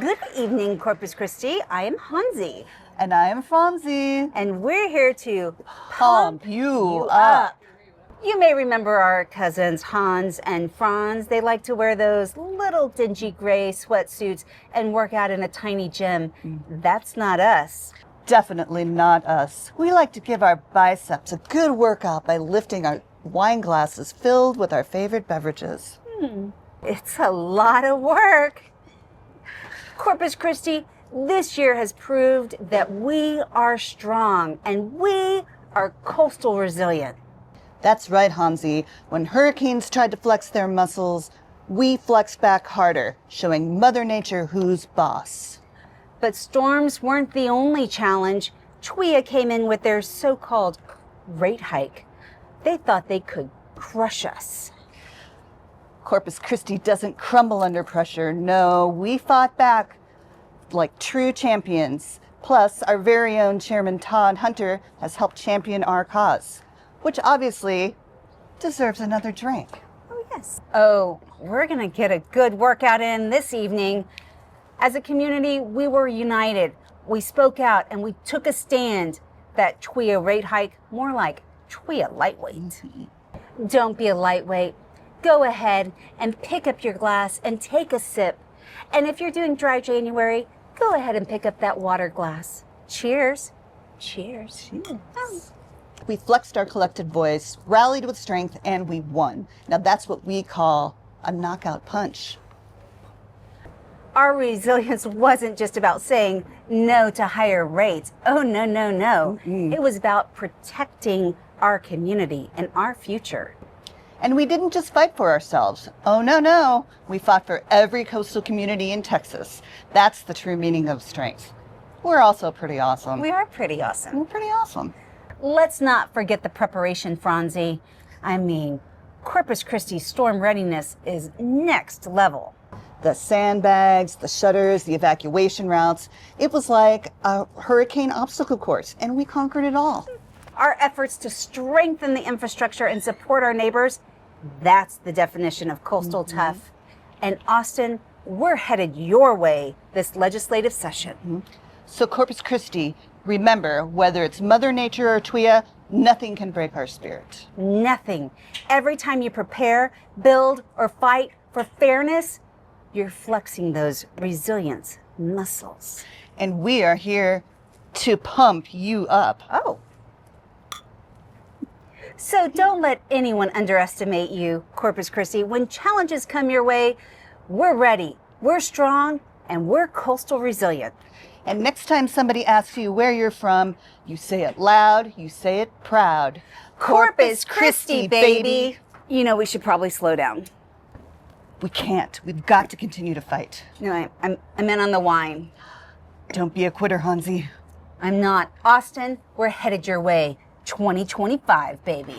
Good evening, Corpus Christi. I am Haunzie. And I am Fraunzie. And we're here to Pump you up. You may remember our cousins Hans and Franz. They like to wear those little dingy gray sweatsuits and work out in a tiny gym. That's not us. Definitely not us. We like to give our biceps a good workout by lifting our wine glasses filled with our favorite beverages. It's a lot of work. Corpus Christi, this year has proved that we are strong and we are coastal resilient. That's right, Haunzie. When hurricanes tried to flex their muscles, we flexed back harder, showing Mother Nature who's boss. But storms weren't the only challenge. Twia came in with their so-called rate hike. They thought they could crush us. Corpus Christi doesn't crumble under pressure. No, we fought back like true champions. Plus, our very own Chairman Todd Hunter has helped champion our cause, which obviously deserves another drink. Oh, yes. Oh, we're going to get a good workout in this evening. As a community, we were united. We spoke out and we took a stand. That Twia rate hike, more like Twia lightweight. Don't be a lightweight. Go ahead and pick up your glass and take a sip. And if you're doing dry January, go ahead and pick up that water glass. Cheers. Cheers. Cheers. We flexed our collected voice, rallied with strength, and we won. Now that's what we call a knockout punch. Our resilience wasn't just about saying no to higher rates. Oh, no, no, no. It was about protecting our community and our future. And we didn't just fight for ourselves. Oh, no, no. We fought for every coastal community in Texas. That's the true meaning of strength. We're also pretty awesome. We are pretty awesome. We're pretty awesome. Let's not forget the preparation, Fraunzie. I mean, Corpus Christi storm readiness is next level. The sandbags, the shutters, the evacuation routes. It was like a hurricane obstacle course, and we conquered it all. Our efforts to strengthen the infrastructure and support our neighbors, that's the definition of coastal tough. And Austin, we're headed your way this legislative session. So Corpus Christi, remember, whether it's Mother Nature or Twia, nothing can break our spirit. Nothing. Every time you prepare, build, or fight for fairness, you're flexing those resilience muscles. And we are here to pump you up. Oh. So don't let anyone underestimate you, Corpus Christi. When challenges come your way, we're ready, we're strong, and we're coastal resilient. And next time somebody asks you where you're from, you say it loud, you say it proud. Corpus Christi, baby. You know, we should probably slow down. We can't. We've got to continue to fight. No, I meant on the wine. Don't be a quitter, Haunzie. I'm not. Austin, we're headed your way. 2025, baby.